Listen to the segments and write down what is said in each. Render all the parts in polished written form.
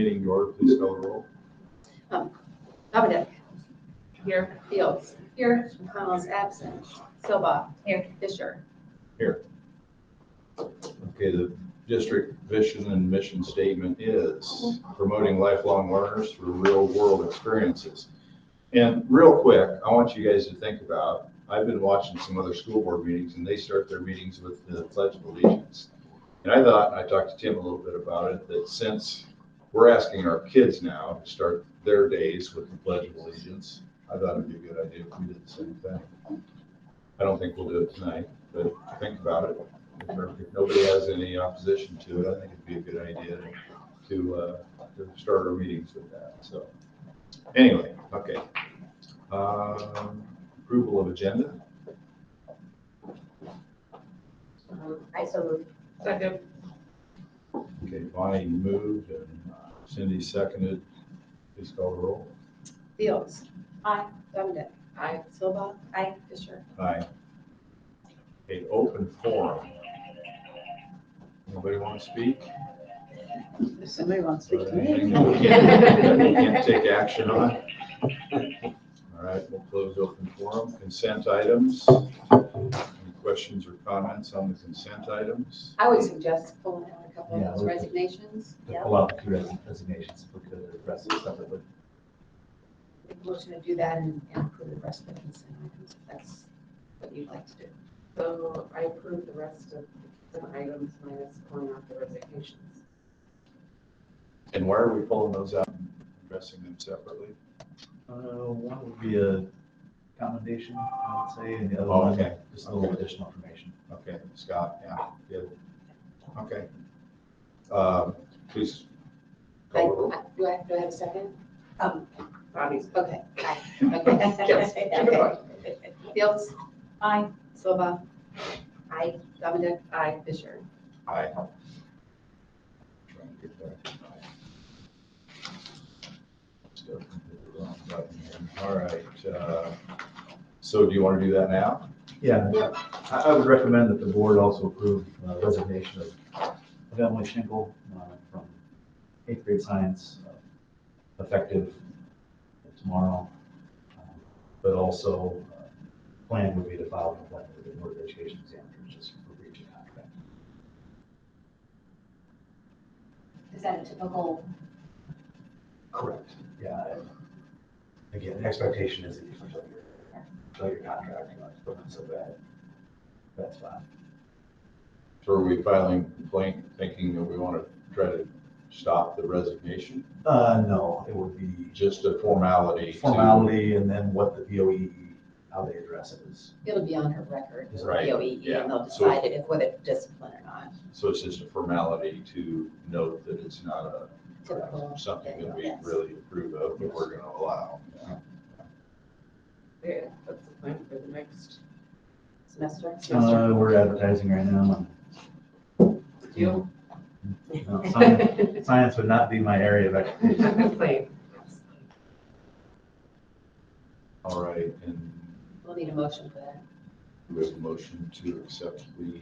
meeting to order. Please call the roll. Dominic. Here. Fields. Here. McConnell is absent. Silva. Here. Fisher. Here. Okay, the district vision and mission statement is promoting lifelong learners through real world experiences. And real quick, I want you guys to think about, I've been watching some other school board meetings and they start their meetings with the Pledge of Allegiance. And I thought, and I talked to Tim a little bit about it, that since we're asking our kids now to start their days with the Pledge of Allegiance, I thought it'd be a good idea if we did the same thing. I don't think we'll do it tonight, but think about it. If nobody has any opposition to it, I think it'd be a good idea to start our meetings with that. So anyway, okay. Approval of agenda. I so moved. Second. Okay, Bonnie moved and Cindy seconded. Please call the roll. Fields. Aye. Dominic. Aye. Silva. Aye. Fisher. Aye. Okay, open forum. Anybody want to speak? If somebody wants to speak to Anything me. that we can't take action on? All right, we'll close open forum. Consent items. Any questions or comments on the consent items? I would suggest pulling out a couple of Yeah, those we- resignations. To Yeah. pull out the two resignations, if we could address them separately. Make a motion to do that and approve the rest of the consent items, if that's what you'd like to do. So I approve the rest of the items minus pulling out the resignations. And why are we pulling those out and addressing them separately? One would be a commendation, I would say, and the other Oh, one, okay. just a little additional information. Okay, Scott, yeah, good. Okay. Please call the roll. Do I have a second? Bodies. Okay. Aye. Okay. Yes. Fields. Aye. Silva. Aye. Dominic. Aye. Fisher. Aye. Trying to get back to my stuff. Hit the wrong button here. All right, so do you want to do that now? Yeah, Yep. I would recommend that the board also approve resignation of Emily Schinkel from 8th grade science, effective tomorrow. But also, plan would be to file a complaint with the Board of Education examiners just for breach of contract. Is that a typical? Correct. Yeah. and Again, the expectation is that you fulfill your contract, so that's fine. So are we filing a complaint thinking that we want to try to stop the resignation? No, it would be Just a formality? formality, and then what the DOE, how they address it is. It'll be on her record, Is right, DOE, yeah. and they'll So- decide if whether to discipline or not. So it's just a formality to note that it's not Typical. something that we Yes. really approve of, but we're going to allow. Yeah, that's the plan for the next Semester. We're advertising right now. deal. No, science would not be my area of expertise. Complaint. All right, and We'll need a motion for that. we have a motion to accept the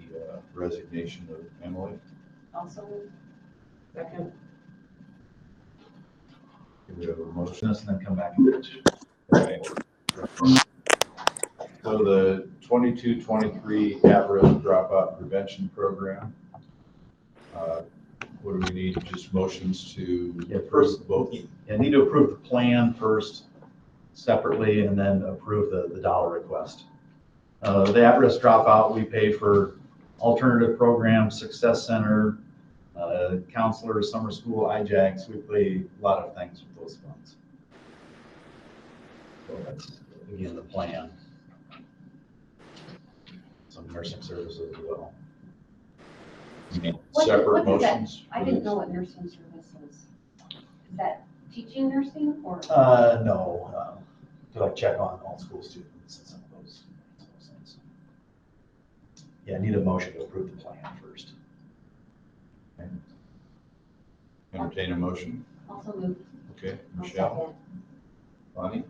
resignation of Emily. Also, Second. We have a motion. And then come back and pitch. Right. So the 22-23 at-risk dropout prevention program. What do we need? Just motions to approve both? You need to approve the plan first separately and then approve the dollar request. The at-risk dropout, we pay for alternative programs, Success Center, counselors, summer school, IJAGs. We pay a lot of things with those funds. So that's, again, the plan. Some nursing services as well. You need What separate is that? motions? I didn't know what nursing service is. Is that teaching nursing or? No, to like check on all school students and some of those things. Yeah, I need a motion to approve the plan first. Entertain a motion. Also move. Okay, I'll Michelle, Bonnie?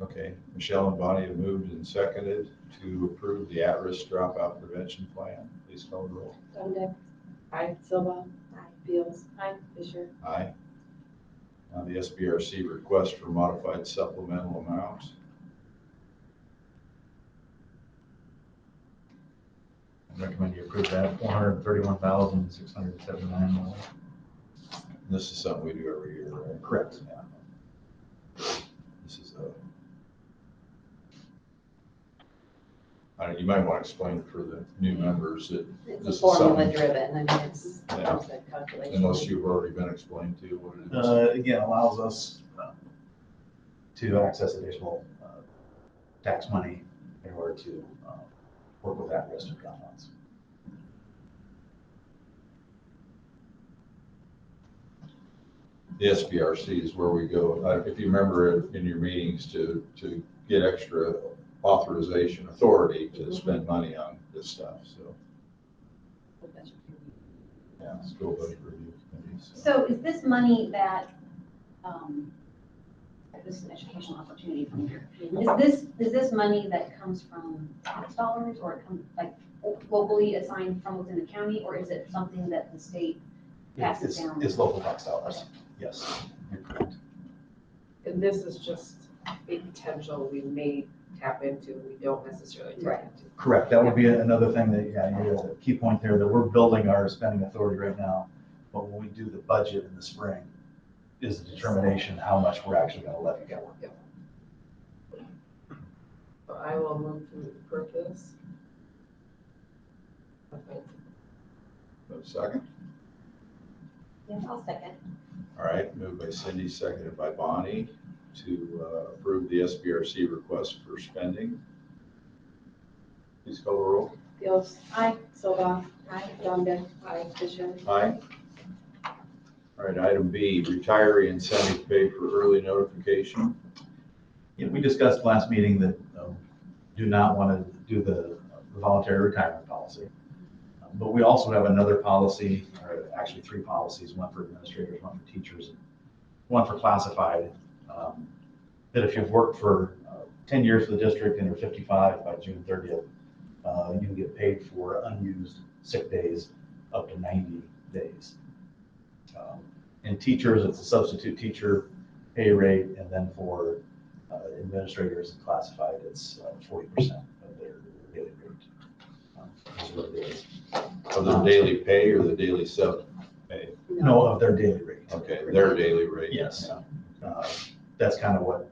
Okay, Michelle and Bonnie have moved and seconded to approve the at-risk dropout prevention plan. Please call the roll. Dominic. Aye. Silva. Aye. Fields. Aye. Fisher. Aye. the SBRC request for modified supplemental amounts. I recommend you approve that, $431,679. This is something we do every year, right? Correct. Yeah. This is you might want to explain for the new members that It's this a is formula something, driven, I mean, it's Yeah. it's a calculation. unless you've already been explained to what it is. Again, allows us to access additional tax money in order to work with at-risk account funds. The SBRC is where we go, if you remember in your meetings, to get extra authorization, authority to spend money on this stuff, so, yeah, school budget review committee. So is this money that, this is an educational opportunity from here. Is this money that comes from tax dollars or it comes like locally assigned from within the county, or is it something that the state passes down? It's local tax dollars, yes, you're correct. And this is just a potential we may tap into, we don't necessarily Right. tap into. Correct, that would be another thing that, yeah, the key point there, that we're building our spending authority right now, but when we do the budget in the spring, is the determination how much we're actually gonna levy go. So I will move to approve this. Okay. Second? Yeah, I'll second. All right, moved by Cindy, seconded by Bonnie to approve the SBRC request for spending. Please call the roll. Fields. Aye. Silva. Aye. Jonda. Aye. Fisher. Aye. All right, item B, retiree incentive pay for early notification. Yeah, we discussed last meeting that do not want to do the voluntary retirement policy. But we also have another policy, or actually three policies, one for administrators, one for teachers, and one for classified, that if you've worked for 10 years for the district and you're 55 by June 30th, you can get paid for unused sick days up to 90 days. In teachers, it's a substitute teacher pay rate, and then for administrators and classified, it's 40% of their daily rate. Is what it is. Of their daily pay or the daily sub pay? No, of their daily rate. Okay, their daily rate. Yes. That's kind of what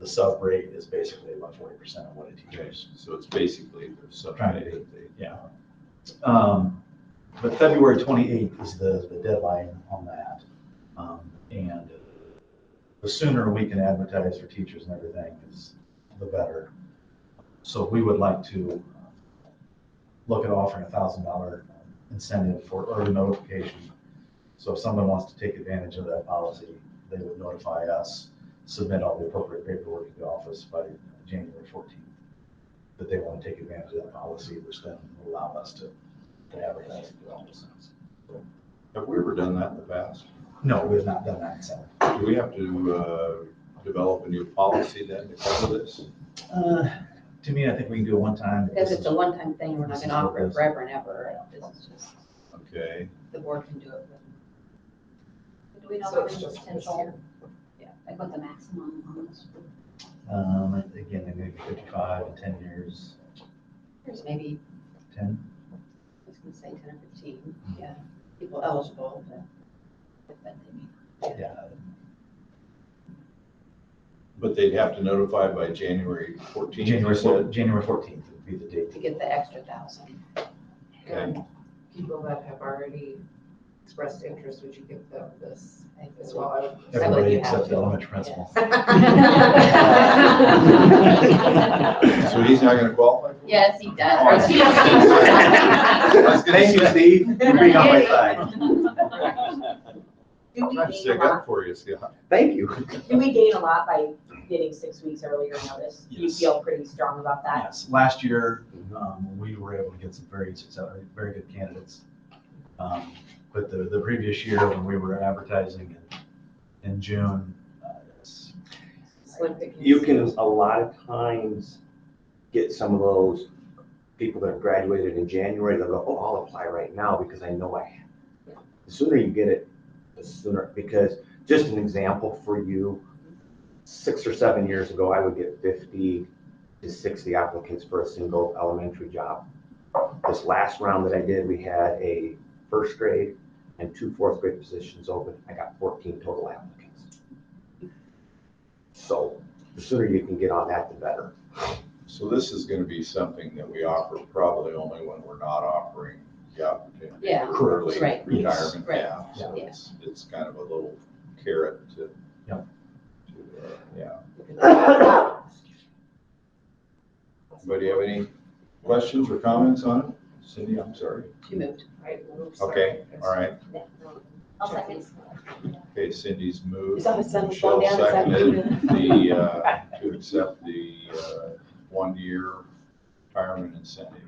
the sub rate is, basically about 40% of what a teacher Okay, is. so it's basically the sub Trying pay to that they. Yeah. But February 28th is the deadline on that. And the sooner we can advertise for teachers and everything is the better. So we would like to look at offering a $1,000 incentive for early notification. So if someone wants to take advantage of that policy, they would notify us, submit all the appropriate paperwork to the office by January 14th, that they want to take advantage of that policy, which then will allow us to advertise and do all those things. Have we ever done that in the past? No, we have not done that incentive. Do we have to develop a new policy then to cover this? To me, I think we can do it one time. Because it's a one-time thing, we're not This gonna is what offer it it is. forever and ever. This is just, Okay, the board can do it. Do we know So how it's many just this potential, year. like what the maximum on this? Again, they may be 55 and 10 years, There's maybe, 10. I was gonna say 10 or 15, yeah, people eligible, but they need. Yeah. but they'd have to notify by January 14th. you said? January 14th would be the date. To get the extra 1,000. Okay. And people that have already expressed interest, would you give them this as well? I would- Everybody you have except to. the elementary principal. So he's not gonna qualify? for it? Yes, he does. Thank you, Steve, for being on my side. Do we Trying to gain a stick up lot, for you, Scott. do we gain a lot by getting 6 weeks earlier notice? Do you Yes. feel pretty strong about that? Yes, last year, we were able to get some very good candidates. But the previous year, when we were advertising in June, it's- Slim pickings. You can a lot of times get some of those people that have graduated in January, they'll go, oh, I'll apply right now because I know I have. The sooner you get it, the sooner, because Just an example for you, 6 or 7 years ago, I would get 50 to 60 applicants for a single elementary job. This last round that I did, we had a first grade and 2 fourth grade positions open. I got 14 total applicants. So the sooner you can get on that, the better. So this is gonna be something that we offer probably only when we're not offering the opportunity Yeah, for early right. retirement. Right. Yeah, so Yeah. it's kind of a little carrot to. Yep. Yeah. Anybody have any questions or comments on it? Cindy, I'm sorry. She moved. I moved, Okay, sorry. all right. I'll second. Okay, Cindy's moved. You saw the sun Michelle fall down, is that what you seconded to accept the 1-year retirement incentive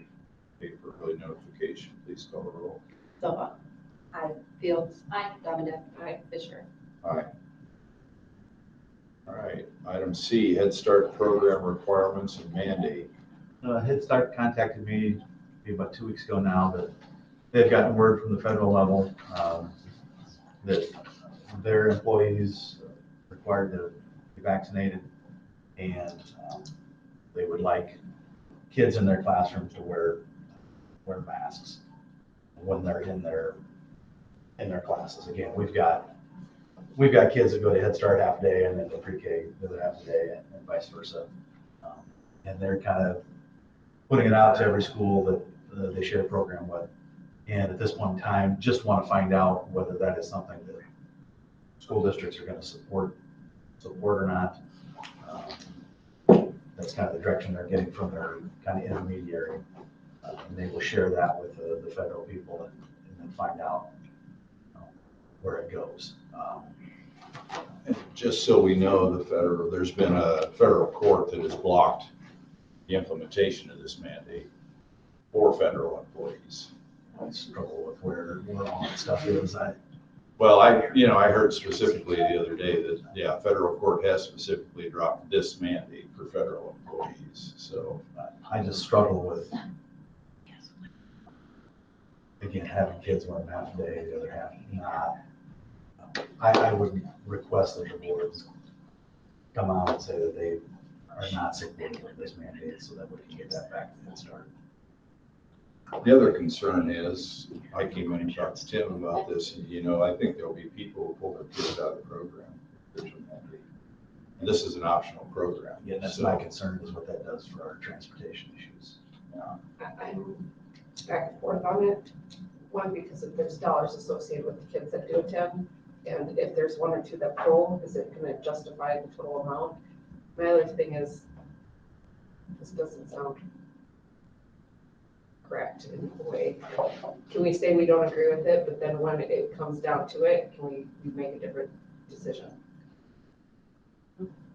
pay for early notification. Please call the roll. Silva. Aye. Fields. Aye. Dominic. Aye. Fisher. Aye. All right, item C, Head Start program requirements and mandate. Head Start contacted me maybe about 2 weeks ago now that they've gotten word from the federal level that their employees are required to be vaccinated, and they would like kids in their classrooms to wear masks when they're in their classes. Again, we've got kids that go to Head Start half a day and then to pre-K the other half a day, and vice versa. And they're kind of putting it out to every school that they share a program with. And at this point in time, just want to find out whether that is something that school districts are going to support or not. That's kind of the direction they're getting from their kind of intermediary. And they will share that with the federal people and then find out where it goes. And just so we know, there's been a federal court that has blocked the implementation of this mandate for federal employees. I struggle with where all that stuff is. I heard specifically the other day that, yeah, federal court has specifically dropped this mandate for federal employees, so. I just struggle with, again, having kids wear them half a day, the other half not. I would request that the boards come out and say that they are not supportive of this mandate so that we can get that back to Head Start. The other concern is, I came in and talked to Tim about this, and I think there'll be people who pull their kids out of the program. There's a mandate. And this is an optional program. Yeah, that's so- my concern is what that does for our transportation issues. I'm back and forth on it. One, because if there's dollars associated with the kids that do attend, and if there's 1 or 2 that pull, is it gonna justify the total amount? My other thing is, this doesn't sound correct in a way. Can we say we don't agree with it, but then when it comes down to it, can we make a different decision?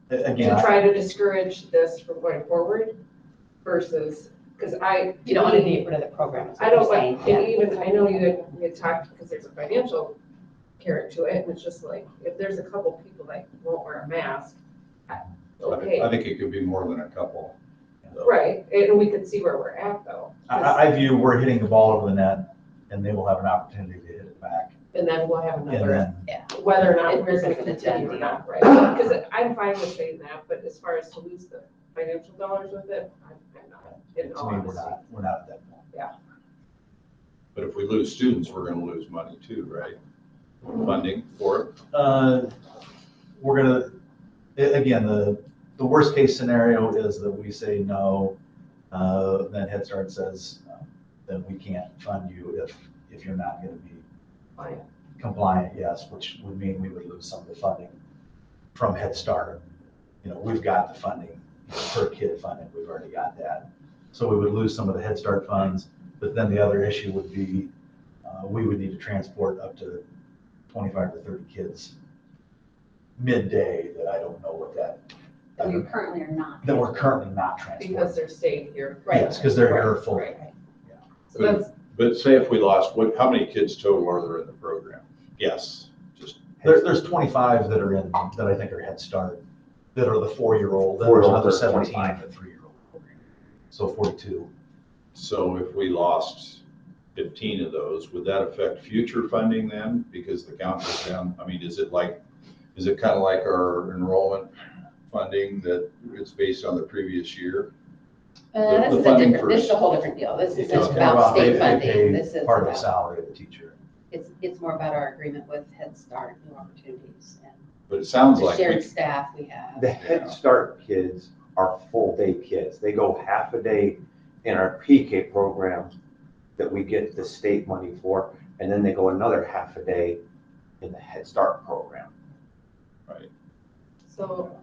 Again, To try to discourage this from going forward versus, because You don't want to get rid of the program. is what I don't you're like, saying. and even, I know we had talked, because there's a financial carrot to it, and it's just like, if there's a couple people that won't wear a mask, okay, I think it could be more than a couple. right, and we could see where we're at though. I view we're hitting the ball over the net and they will have an opportunity to hit it back. And then we'll have And another, then, whether or not It we're gonna isn't a continue done or not, right? Because I'm fine with saying that, but as far as to lose the financial dollars with it, I'm not, in to all me, honesty. we're not at that point. But if we lose students, we're gonna lose money too, right? Funding for it. We're gonna, again, the worst case scenario is that we say no, then Head Start says, then we can't fund you if you're not gonna be Fine. compliant, yes, which would mean we would lose some of the funding from Head Start. We've got the funding, per kid funding, we've already got that. So we would lose some of the Head Start funds, but then the other issue would be, we would need to transport up to 25 to 30 kids midday that I don't know what that. That we currently are not. That we're currently not transporting. Because they're staying here. Yes, because they're here Right, full. right. So that's, But say if we lost, how many kids total are there in the program? Yes, just. There's 25 that are in, that I think are Head Start, that are the 4-year-old, then there's another 17 at the 3-year-old. So 42. So if we lost 15 of those, would that affect future funding then? Because the count goes down, I mean, is it like Is it kind of like our enrollment funding that it's based on the previous year? This the is a funding different, this is a whole different deal. This It's isn't okay. about They state funding. pay This is part of the about, salary of the teacher. it's more about our agreement with Head Start, New Opportunities, and But it sounds the like, shared staff we have. The Head Start kids are full-day kids. They go half a day in our PK program that we get the state money for, and then they go another half a day in the Head Start program. right, So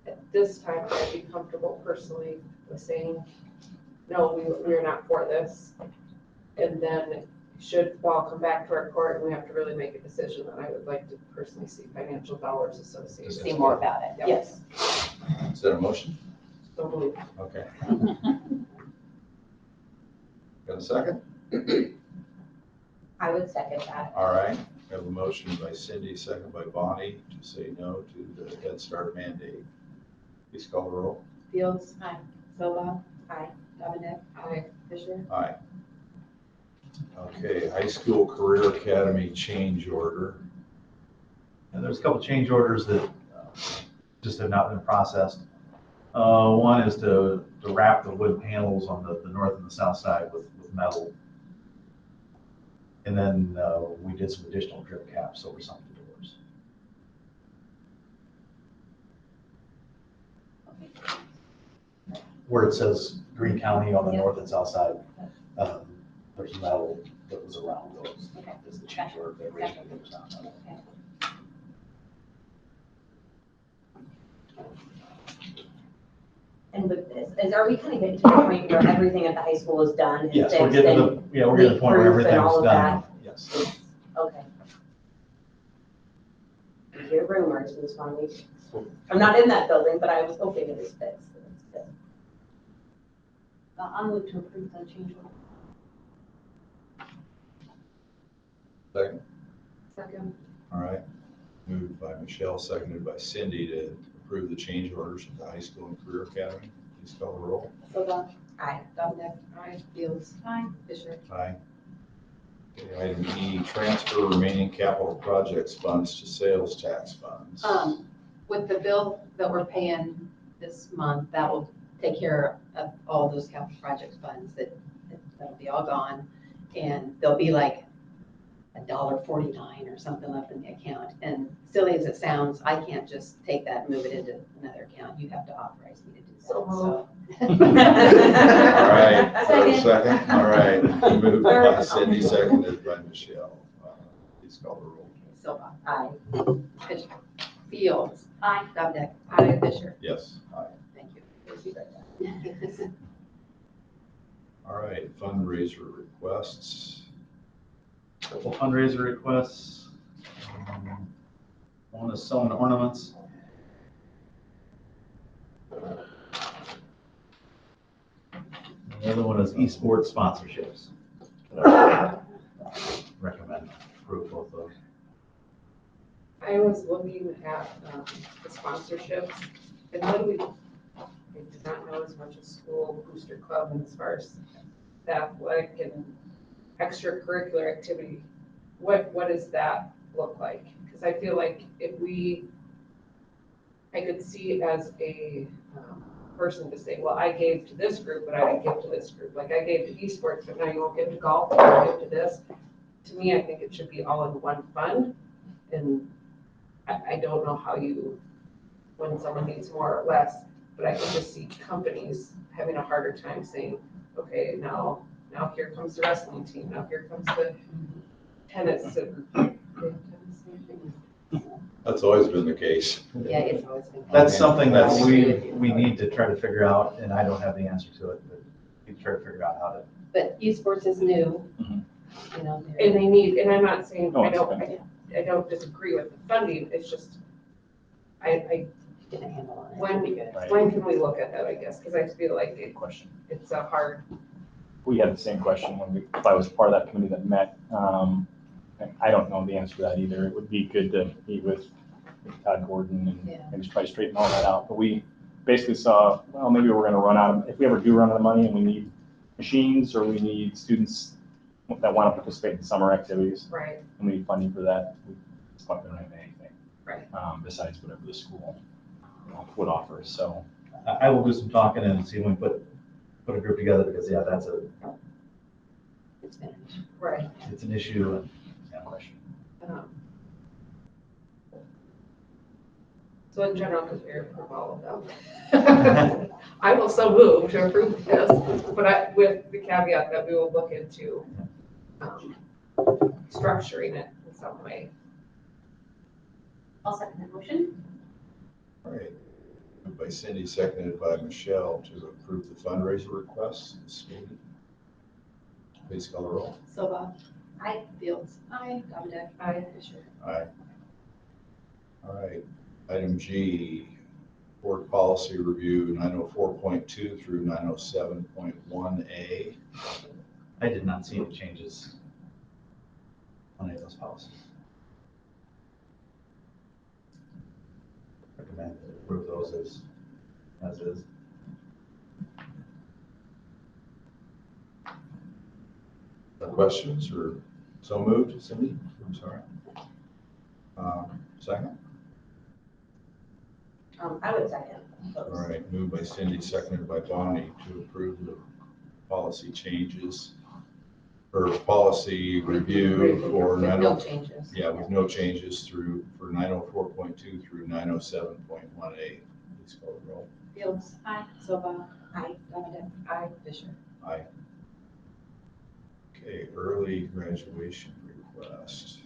at this time, I'd be comfortable personally with saying, no, we are not for this. And then should fall come back to our court and we have to really make a decision, then I would like to personally see financial dollars associated. See more about it, Yep. yes. is that a motion? So move. Okay. Got a second? I would second that. All right, we have a motion by Cindy, second by Bonnie to say no to the Head Start mandate. Please call the roll. Fields. Aye. Silva. Aye. Dominic. Aye. Fisher. Aye. Okay, High School Career Academy change order. And there's a couple change orders that just have not been processed. One is to wrap the wood panels on the north and the south side with metal. And then we did some additional drip caps over some of the doors. Where it says Green County on the north and south side, there's metal that was around those. Okay. Is the change order that originally was not metal. And with this, are we kind of getting to the point where everything at the high school is done? and Yes, we're fixed getting to and- the, we're getting to the point where leak-proof and all everything's of done. Yes. Okay. I hear rumors, we just want to make, I'm not in that building, but I was hoping it was fixed. It's good. I'll move to approve the change order. Second, Second. all right. Moved by Michelle, seconded by Cindy to approve the change orders at the High School and Career Academy. Please call the roll. Silva. Aye. Dominic. Aye. Fields. Aye. Fisher. Aye. Okay, item E, transfer remaining capital projects funds to sales tax funds. With the bill that we're paying this month, that will take care of all those capital projects funds that'll be all gone. And there'll be like $1.49 or something left in the account. And silly as it sounds, I can't just take that and move it into another account. You have to authorize me to do that. So All right, Second. second, all right. Moved by Cindy, seconded by Michelle. Please call the roll. Silva. Aye. Fisher. Fields. Aye. Dominic. Aye. Fisher. Yes, aye. Thank you. All right, fundraiser requests. Couple fundraiser requests. One is selling ornaments. The other one is esports sponsorships. Recommend approve both those. I was looking at the sponsorships, and what do I did not know as much as school booster club and as far as the athletic and extracurricular activity. What does that look like? Because I feel like I could see it as a person to say, well, I gave to this group, but I didn't give to this group. Like I gave to esports, but now you won't give to golf, you won't give to this. To me, I think it should be all in one fund. And I don't know how when someone needs more or less, but I can just see companies having a harder time saying, okay, now here comes the wrestling team, now here comes the tennis. That's always been the case. Yeah, it's always been. That's something that we need to try to figure out, and I don't have the answer to it, but we try to figure out how to. But esports is new, Mhm. you know. And they need, and I'm not saying, Oh, I it's don't disagree with the funding, it's just, I Get a handle on it. It'd be good. when can we look at that, I guess, because I feel like Good question. it's a hard, We had the same question if I was part of that committee that met. And I don't know the answer to that either. It would be good to meet with Todd Gordon Yeah. and just try to straighten all that out. But we basically saw, well, maybe we're gonna run out of, if we ever do run out of money and we need machines or we need students that want to participate in summer activities right, and we need funding for that, we just don't have anything. Right. Besides whatever the school would offer, so. I will do some talking and see if we can put a group together, because, yeah, It's been an issue. Right. it's an issue and, yeah, question. So in general, because we approve all of them, I will so move to approve this, but with the caveat that we will look into structuring it in some way. I'll second that motion. All right. Moved by Cindy, seconded by Michelle to approve the fundraiser requests as stated. Please call the roll. Silva. Aye. Fields. Aye. Dominic. Aye. Fisher. Aye. All right. Item G, board policy review 904.2 through 907.1A. I did not see any changes on any of those policies. Recommend to approve those as is. Questions or so moved, Cindy? I'm sorry. Second? I would second All those. right, moved by Cindy, seconded by Bonnie to approve the policy changes or policy review for With 90. no changes. Yeah, with no changes for 904.2 through 907.1A. Please call the roll. Fields. Aye. Silva. Aye. Dominic. Aye. Fisher. Aye. Okay, early graduation request.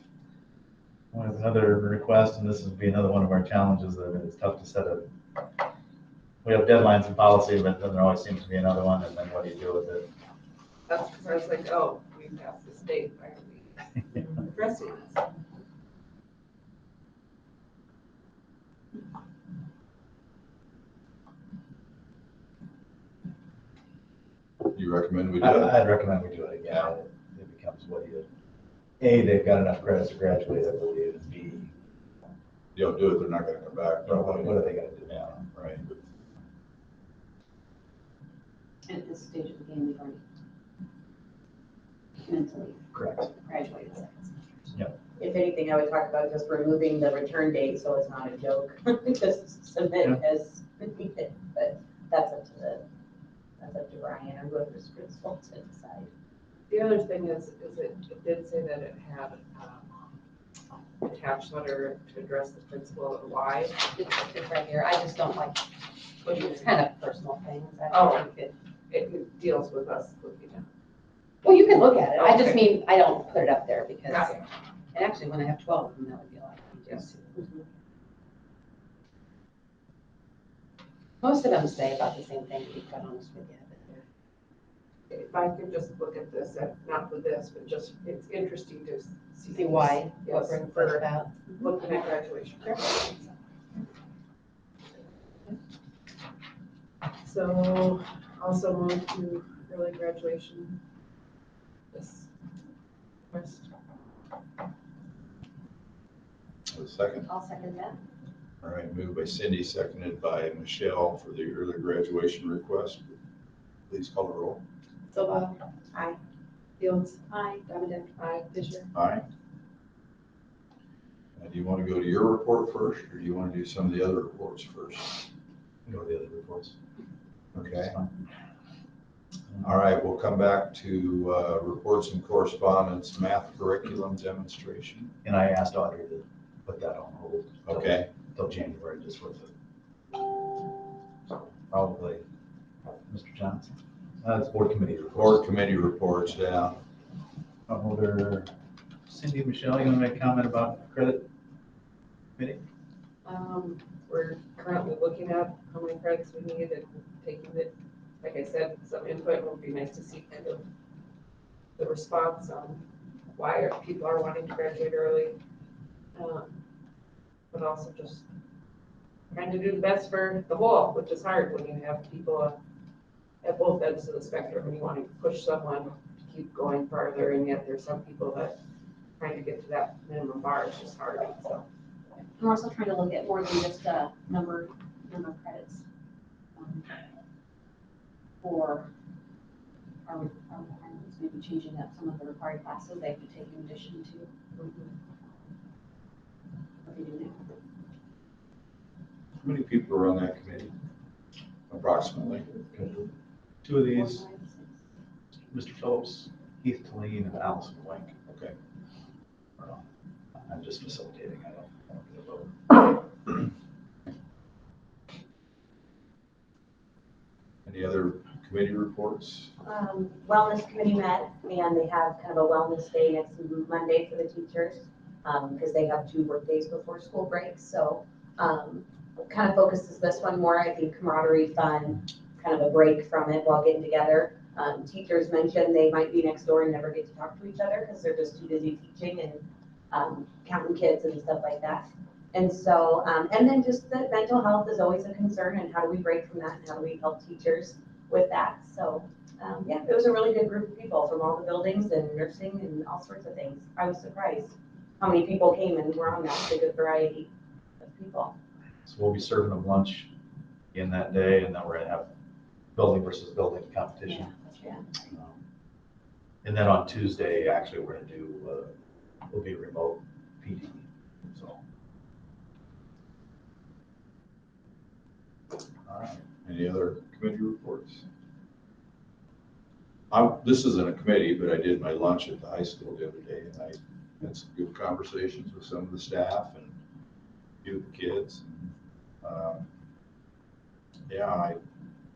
We have another request, and this would be another one of our challenges, that it's tough to set we have deadlines in policy, but then there always seems to be another one, and then what do you do with it? That's because I was like, oh, we passed this date, why are we addressing this? You recommend we do it? I'd recommend we do it again. It becomes what you, A, they've got enough credits to graduate, I believe, and B, You don't do it, they're not gonna come back. probably. what are they gonna do now? Right. At this stage of the game, we've already mentally Correct. graduated second semester. If anything, I would talk about just removing the return date, so it's not a joke, just submit as needed, but that's up to Ryan or whoever's principal to decide. The other thing is it did say that it had attached letter to address the principal and why. It's right here. I just don't like, it's kind of personal things. I Oh. don't think it. It deals with us looking at. Well, you can look at it. I just Okay. mean, I don't put it up there because, Got it. and actually, when I have 12 of them, that would be a lot. Yes. Most of them say about the same thing, to be quite honest with you. If I could just look at this, not with this, but just, it's interesting to See why, what Yes, brings for it about. looking at graduation. So also move to early graduation. This request. A second. I'll second that. All right, moved by Cindy, seconded by Michelle for the early graduation request. Please call the roll. Silva. Aye. Fields. Aye. Dominic. Aye. Fisher. Aye. Do you want to go to your report first, or do you want to do some of the other reports first? Go with the other reports. Okay. All right, we'll come back to reports and correspondence, math curriculum demonstration. And I asked Audrey to put that on hold. Okay. Till January, just with it. Probably Mr. Johnson. It's board committee reports. Board committee reports, yeah. Holder, Cindy, Michelle, you want to make a comment about credit committee? We're currently looking at how many credits we need and taking it, like I said, some input would be nice to see kind of the response on why people are wanting to graduate early. But also just trying to do the best for the whole, which is hard when you have people at both ends of the spectrum and you want to push someone to keep going farther, and yet there's some people that trying to get to that minimum bar is just hard, so. And we're also trying to look at more than just number of credits for our requirements, maybe changing up some of the required classes they could take in addition to what they do now. many people are on that committee? Approximately. Two of these, Mr. Phillips, Heath Talene, and Allison Wink. Okay. I'm just facilitating, I don't get a vote. Any other committee reports? Wellness committee met, and they have kind of a wellness day next Monday for the teachers, because they have 2 work days before school breaks. So kind of focuses this one more, I think, camaraderie, fun, kind of a break from it while getting together. Teachers mentioned they might be next door and never get to talk to each other because they're just too busy teaching and counting kids and stuff like that. And so, and then just that mental health is always a concern, and how do we break from that, and how do we help teachers with that? So, yeah, it was a really good group of people from all the buildings and nursing and all sorts of things. I was surprised how many people came and were on that. It's a good variety of people. So we'll be serving them lunch in that day, and then we're gonna have building versus building competition. Yeah. And then on Tuesday, actually, we're gonna do, will be remote PD, so. All right. Any other committee reports? This isn't a committee, but I did my lunch at the high school the other day, and I had some good conversations with some of the staff and a few of the kids. Yeah, I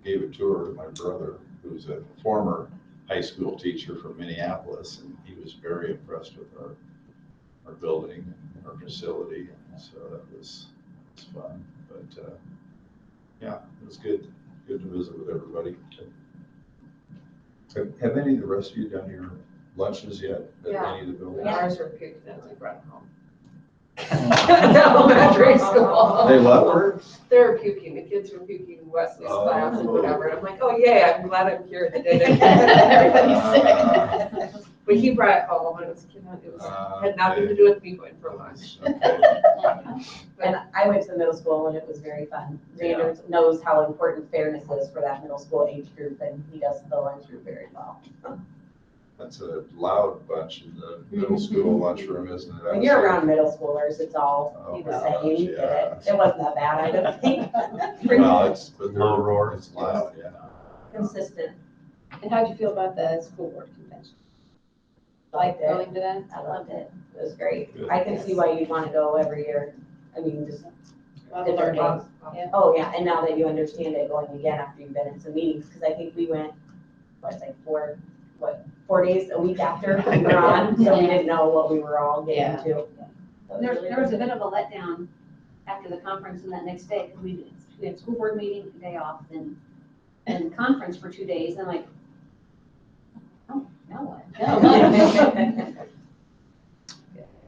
gave a tour to my brother, who's a former high school teacher from Minneapolis, and he was very impressed with our building and our facility, and so that was fun. But yeah, it was good to visit with everybody. Have any of the rest of you done your lunches yet at any of the buildings? Ours are puking as we brought home. The elementary school. They what? They're puking, the kids were puking in Wesley's class and whatever, and I'm like, oh yay, I'm glad I'm here today. Everybody's sick. But he brought it home, and it had nothing to do with me going for lunch. And I went to the middle school, and it was very fun. Xander knows how important fairness is for that middle school age group, and he does the lunchroom very well. That's a loud bunch in the middle school lunchroom, isn't it? When you're around middle schoolers, it's all the same. Yeah. It wasn't that bad, I don't think. Well, but Low roar. It's loud, yeah. Consistent. And how'd you feel about the school board convention? Liked it. Going to that? I loved it. It was great. Good. I can see why you'd want to go every year. I mean, just Lot of different learning. days. Yeah. Oh, yeah, and now that you understand it, going again after you've been in some meetings, because I think we went, like 4 days a week after we were on, so we didn't know what we were all getting to. So There was a bit of a letdown after the conference and that next day, because we had school board meeting, a day off, and conference for 2 days, and like, oh, now what?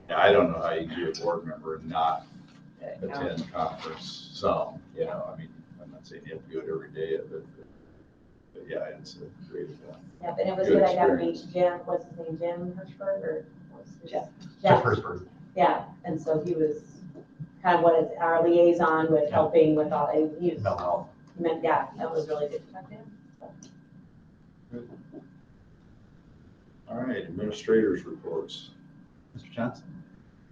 Yeah, I don't know how you can be a board member and not attend conference some, I mean, I'm not saying you have to do it every day of it, but yeah, it's a great event. Yep, and it was Good good, I got to experience. meet Jim, what's his name, Jim Hirschberg, or what's his? Jeff. Jeff, Hershberg. yeah, and so he was kind of what is our liaison with helping with all, and he was, Mental health. yeah, that was really good to talk to him. All right, administrators reports. Mr. Johnson?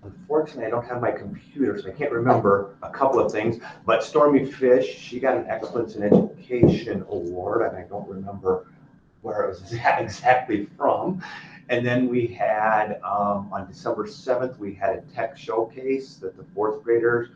Unfortunately, I don't have my computer, so I can't remember a couple of things, but Stormy Fish, she got an Excellence in Education Award, and I don't remember where it was exactly from. And then we had, on December 7th, we had a tech showcase that the 4th graders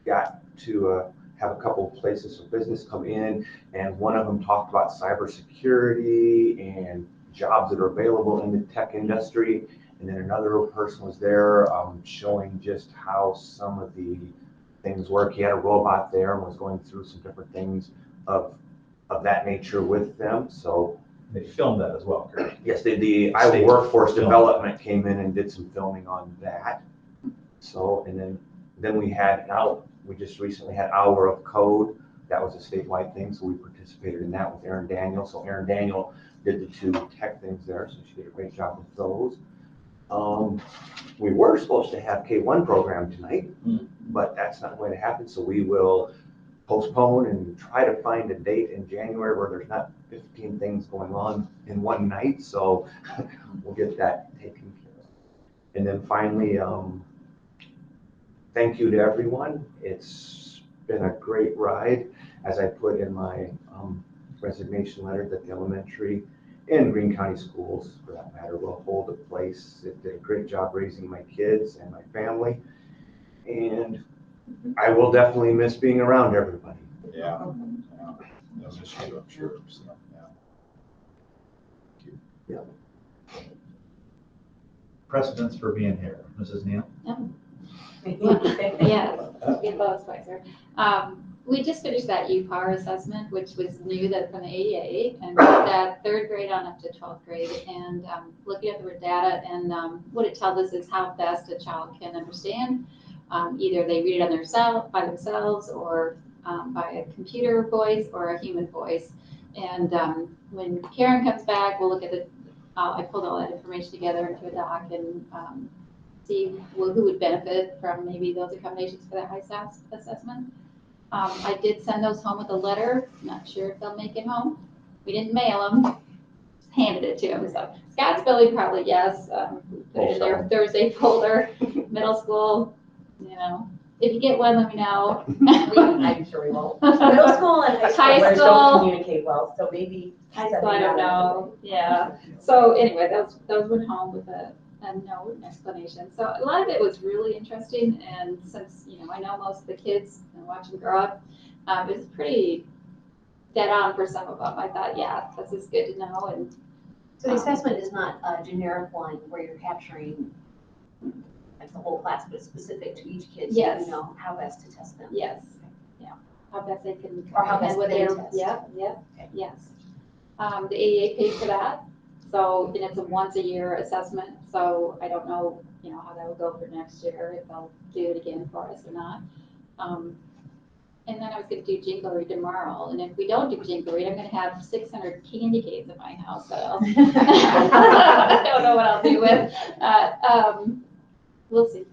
got to have a couple of places of business come in, and one of them talked about cybersecurity and jobs that are available in the tech industry. And then another person was there showing just how some of the things work. He had a robot there and was going through some different things of that nature with them. So They filmed that as well, correct? yes, the Iowa Workforce Development came in and did some filming on that. So, and then we had we just recently had Hour of Code. That was a statewide thing, so we participated in that with Erin Daniel. So Erin Daniel did the 2 tech things there, so she did a great job with those. We were supposed to have K1 program tonight, but that's not going to happen, so we will postpone and try to find a date in January where there's not 15 things going on in one night, so we'll get that taken care of. And then finally, thank you to everyone. It's been a great ride. As I put in my resignation letter, that the elementary and Greene County schools, for that matter, will hold a place. It did a great job raising my kids and my family. And I will definitely miss being around everybody. Yeah. That was you, I'm sure. So, yeah. Precedents for being here, Mrs. Neal? Yes, both Spicer. We just finished that UPAR assessment, which was new that from the ADA, and we did that third grade on up to 12th grade, and looking at the data, and what it tells us is how best a child can understand. Either they read it on by themselves, or by a computer voice or a human voice. And when Karen comes back, we'll look at I pulled all that information together into a doc and see who would benefit from maybe those accommodations for that high SAS assessment. I did send those home with a letter. Not sure if they'll make it home. We didn't mail them, handed it to them. So Scott's building probably yes. Put it in their Thursday folder. Middle school, if you get one, let me know. I'm sure we won't. Middle school and high schoolers don't communicate well, so maybe. High school, I don't know. Yeah. So anyway, those went home with a note, an explanation. So a lot of it was really interesting, and since I know most of the kids and watch them grow up, it's pretty dead on for some of them. I thought, yeah, this is good to know. And So the assessment is not a generic one where you're capturing like the whole class, but it's specific to each kid, so Yes. you know how best to test them. yes, yeah, how best they can Or how best comprehend they what test. yeah, Okay. yes. The AEA paid for that, so and it's a once a year assessment. So I don't know, how that will go for next year, if they'll do it again for us or not. And then I was going to do Jingle Read tomorrow, and if we don't do Jingle Read, I'm going to have 600 candy canes in my house. So I don't know what I'll do with. We'll see.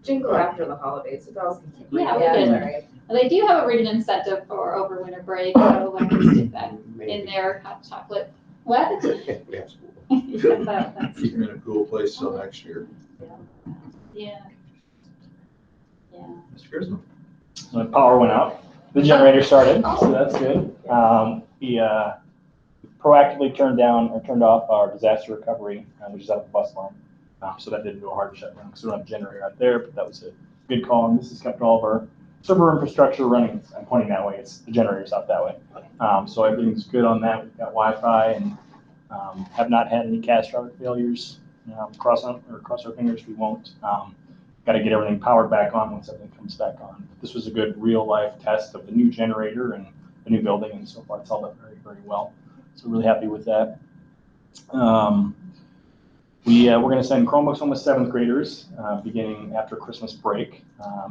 Jingle after the holidays, the girls can keep reading. Yeah, we Yeah, can. all right. They do have a reading incentive for over winter break, so I can stick that in Maybe. there. Hot chocolate. What? We have school. Keep them in a cool place till next year. Yeah. Yeah. Mr. Gersman? So the power went out, the generator started, so that's good. We proactively turned off our disaster recovery, which is at the bus line. So that didn't do a hard shutdown because we don't have a generator out there, but that was a good call. And this has kept all of our server infrastructure running. I'm pointing that way. It's the generator's out that way. So everything's good on that. We've got Wi-Fi and have not had any catastrophic failures. Cross our fingers, we won't. Got to get everything powered back on once everything comes back on. This was a good real life test of the new generator and the new building, and so far it's held up very, very well. So really happy with that. We're going to send Chromebooks home with 7th graders beginning after Christmas break.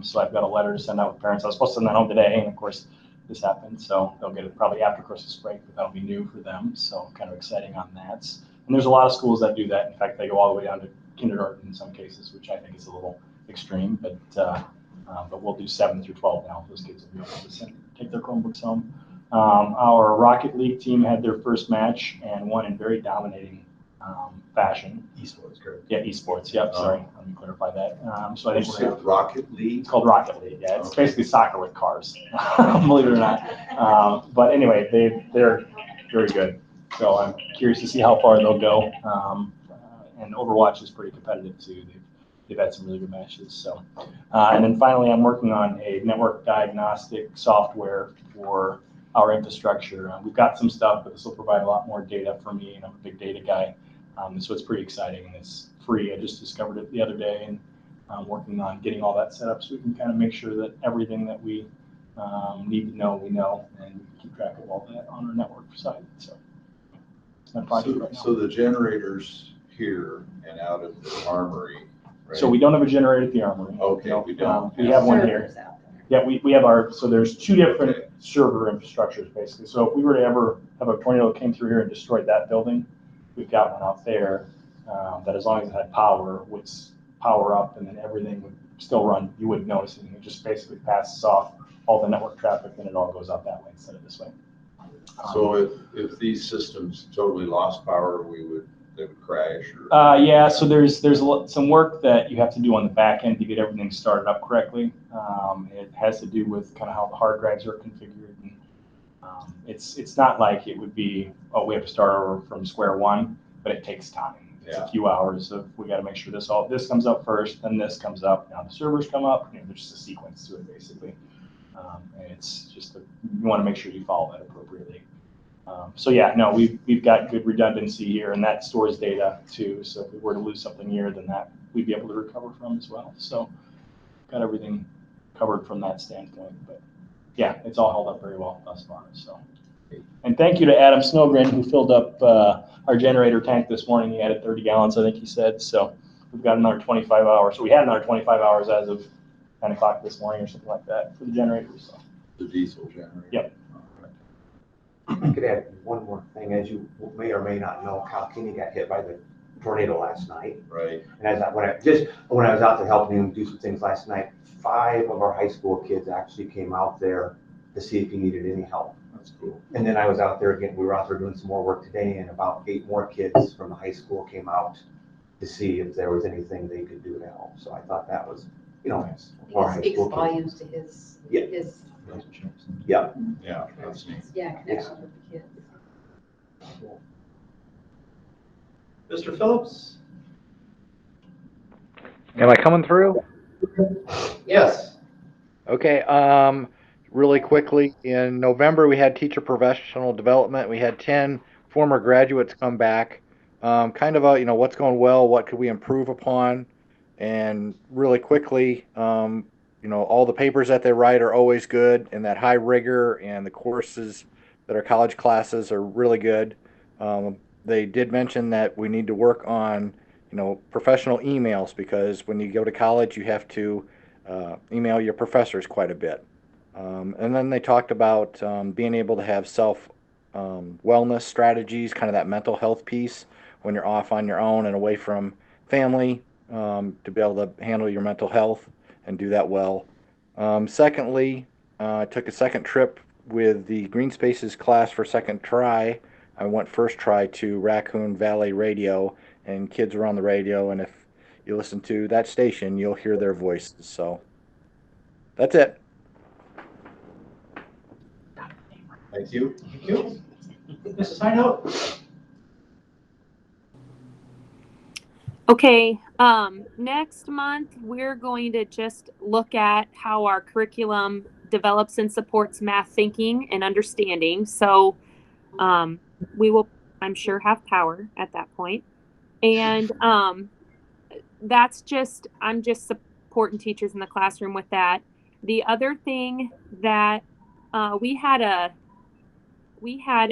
So I've got a letter to send out with parents. I was supposed to send that home today, and of course this happened. So they'll get it probably after Christmas break, but that'll be new for them. So kind of exciting on that. And there's a lot of schools that do that. In fact, they go all the way down to kindergarten in some cases, which I think is a little extreme, but we'll do 7 through 12 now. Those kids will be able to take their Chromebooks home. Our Rocket League team had their first match and won in very dominating fashion. Esports, correct? Yeah, esports. Yep. Sorry, let me clarify that. So I think we're gonna, Rocket League. it's called Rocket League. Yeah, it's basically soccer with cars. Believe it or not. But anyway, they're very good. So I'm curious to see how far they'll go. And Overwatch is pretty competitive too. They've had some really good matches. So, and then finally, I'm working on a network diagnostic software for our infrastructure. We've got some stuff, but this will provide a lot more data for me, and I'm a big data guy. So it's pretty exciting, and it's free. I just discovered it the other day, and I'm working on getting all that set up so we can kind of make sure that everything that we need to know, we know, and we can keep track of all that on our network side. So it's my project right now. So the generators here and out at the armory, right? So we don't have a generator at the armory. Okay, No, we don't. we have one here. Yeah, we have so there's 2 different server infrastructures basically. So if we were to ever have a tornado that came through here and destroyed that building, we've got one out there that as long as it had power, would power up, and then everything would still run. You wouldn't notice anything. It just basically passes off all the network traffic, and it all goes out that way instead of this way. So if these systems totally lost power, we would they would crash or? Yeah, so there's some work that you have to do on the back end to get everything started up correctly. It has to do with kind of how the hard drives are configured. And, it's not like it would be, oh, we have to start over from square one, but it takes time. It's a few hours of, we got to make sure this comes up first, then this comes up, now the servers come up. There's just a sequence to it basically. And it's just, you want to make sure you follow that appropriately. So yeah, no, we've got good redundancy here, and that stores data too. So if we were to lose something here, then that we'd be able to recover from as well. So got everything covered from that standpoint. But yeah, it's all held up very well thus far. So, and thank you to Adam Snowgren, who filled up our generator tank this morning. He added 30 gallons, I think he said. So we've got another 25 hours. So we had another 25 hours as of 10 o'clock this morning or something like that for the generator. So. The diesel generator? Yep. I could add one more thing. As you may or may not know, Kyle Kinney got hit by the tornado last night. Right. And when I was out to help him do some things last night, 5 of our high school kids actually came out there to see if he needed any help. That's cool. And then I was out there again. We were out there doing some more work today, and about 8 more kids from the high school came out to see if there was anything they could do to help. So I thought that was, Nice. our It high speaks school kids. volumes to his, Yeah. his, Yeah, that's neat. connection with the kids. Mr. Phillips? Am I coming through? Yes. Okay. Really quickly, in November we had teacher professional development. We had 10 former graduates come back. Kind of a, what's going well, what could we improve upon, and really quickly, all the papers that they write are always good, and that high rigor, and the courses that are college classes are really good. They did mention that we need to work on, professional emails, because when you go to college, you have to email your professors quite a bit. And then they talked about being able to have wellness strategies, kind of that mental health piece when you're off on your own and away from family, to be able to handle your mental health and do that well. Secondly, I took a second trip with the Green Spaces class for second try. I went first try to Raccoon Valley Radio, and kids were on the radio, and if you listen to that station, you'll hear their voices. So that's it. Thank you. Thank you. Mrs. Hideout? Okay, next month we're going to just look at how our curriculum develops and supports math thinking and understanding. So we will, I'm sure, have power at that point. And I'm just supporting teachers in the classroom with that. The other thing that we have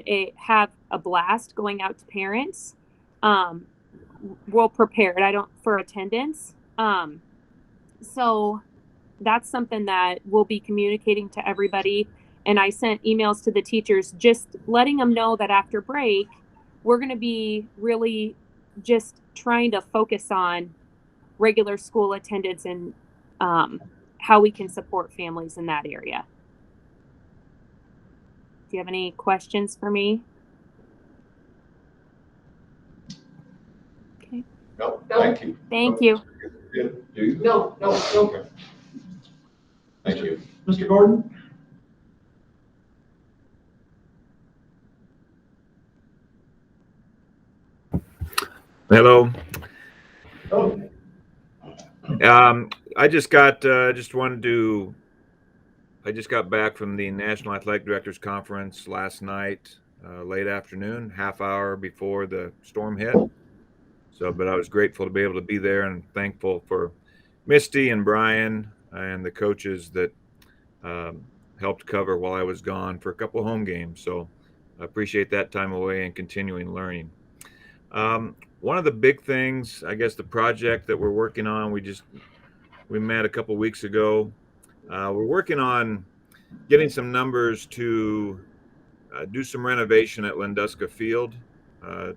a blast going out to parents. Well prepared. For attendance. So that's something that we'll be communicating to everybody. And I sent emails to the teachers, just letting them know that after break, we're going to be really just trying to focus on regular school attendance and how we can support families in that area. Do you have any questions for me? Okay. No, thank you. Thank you. Good. Do you? No. Okay. Thank you. Mr. Gordon? Hello. Oh, I just got back from the National Athletic Directors Conference last night, late afternoon, half hour before the storm hit. But I was grateful to be able to be there, and thankful for Misty and Brian and the coaches that helped cover while I was gone for a couple of home games. So I appreciate that time away and continuing learning. One of the big things, I guess, the project that we're working on, we met a couple weeks ago. We're working on getting some numbers to do some renovation at Lendusca Field,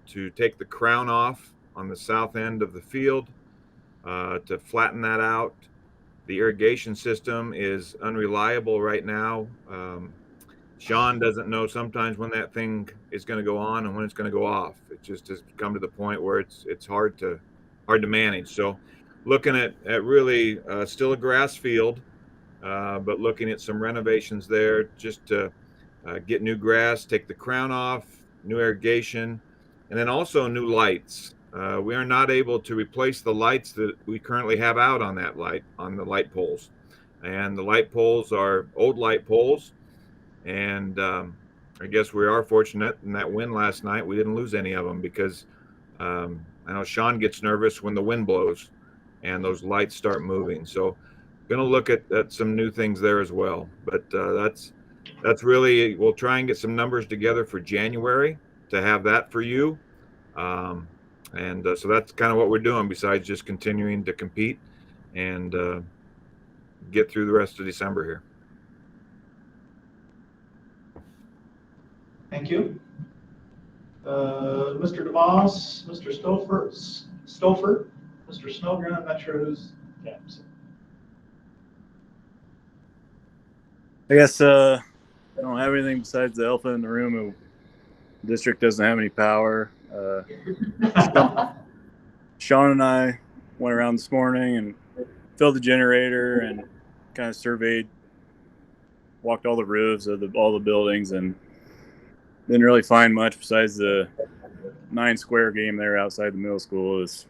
to take the crown off on the south end of the field, to flatten that out. The irrigation system is unreliable right now. Sean doesn't know sometimes when that thing is going to go on and when it's going to go off. It just has come to the point where it's hard to manage. So looking at really still a grass field, but looking at some renovations there just to get new grass, take the crown off, new irrigation, and then also new lights. We are not able to replace the lights that we currently have out on the light poles. And the light poles are old light poles. And I guess we are fortunate in that wind last night, we didn't lose any of them because I know Sean gets nervous when the wind blows and those lights start moving. So going to look at some new things there as well. But that's really, we'll try and get some numbers together for January to have that for you. So that's kind of what we're doing besides just continuing to compete and get through the rest of December here. Thank you. Mr. DeVos, Mr. Stouffer, Mr. Snowgren, I'm not sure who's. Yeah. I guess I don't have anything besides the elephant in the room. The district doesn't have any power. Sean and I went around this morning and filled the generator and kind of surveyed, walked all the roofs of all the buildings, and didn't really find much besides the 9 square game there outside the middle school is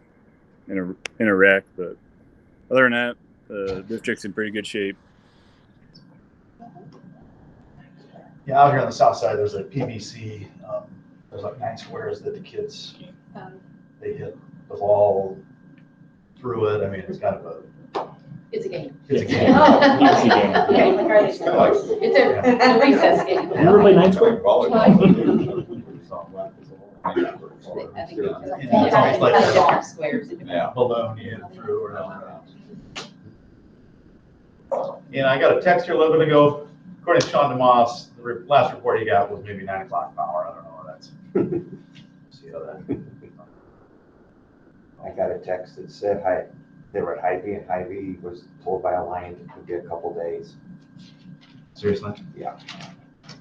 in a wreck. But other than that, the district's in pretty good shape. Yeah, out here on the south side, there's a PVC. There's like 9 squares that the kids, they hit the ball through it. I mean, it's kind of a. It's a game. It's a game. It's a recess game. You ever play 9 square? I think It's almost like different squares. a balloon you hit it through or whatever. And I got a text here a little bit ago. According to Sean DeMoss, the last report he got was maybe 9 o'clock power. I don't know. That's see how that. I got a text that said they were at Hy-Vee, and Hy-Vee was told by a line it could be a couple days. Seriously? Yeah,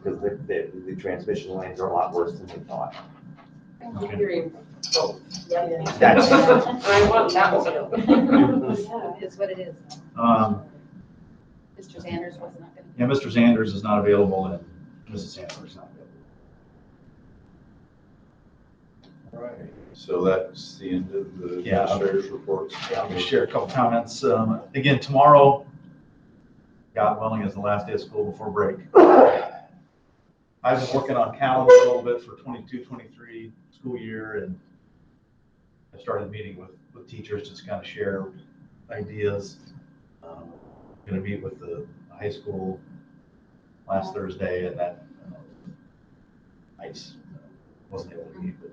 because the transmission lines are a lot worse than they thought. Keep hearing both. That's I want that one. It's what it is. Mr. Sanders was not going to. Yeah, Mr. Sanders is not available, and Mrs. Sanders is not available. All right, so that's the end of the administrator's reports. Yeah, I'll just share a couple comments. Again, tomorrow, God willing, is the last day of school before break. I've been working on calendar a little bit for 22-23 school year, and I started meeting with teachers just to kind of share ideas. Going to meet with the high school last Thursday, and that I just wasn't able to meet. But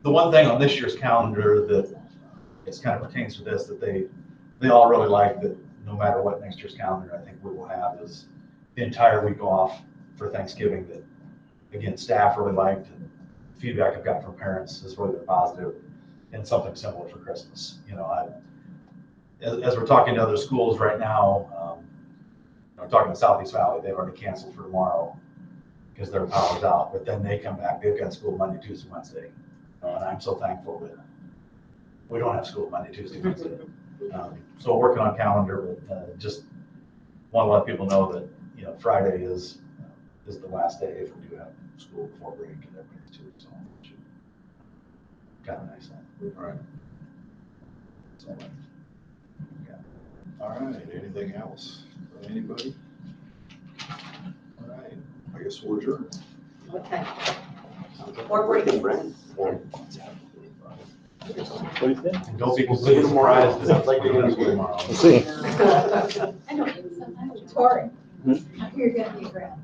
the one thing on this year's calendar that it kind of pertains to this, that they all really like, that no matter what next year's calendar I think we will have, is the entire week off for Thanksgiving. That, again, staff really liked, and feedback I've got from parents is really positive, and something similar for Christmas. You know, as we're talking to other schools right now, I'm talking to Southeast Valley, they've already canceled for tomorrow because their power's out, but then they come back, they've got school Monday, Tuesday, Wednesday. And I'm so thankful that we don't have school Monday, Tuesday, Wednesday. So working on calendar, but just want to let people know that, you know, Friday is the last day if we do have school before break and everything too. So kind of nice. All right. So, yeah. All right, anything else from anybody? All right, I guess we'll adjourn. What time? 4:45. What do you think? And don't be completely surprised, it sounds like you're going to school tomorrow. We'll see. I know, sometimes it's boring. You're gonna be around.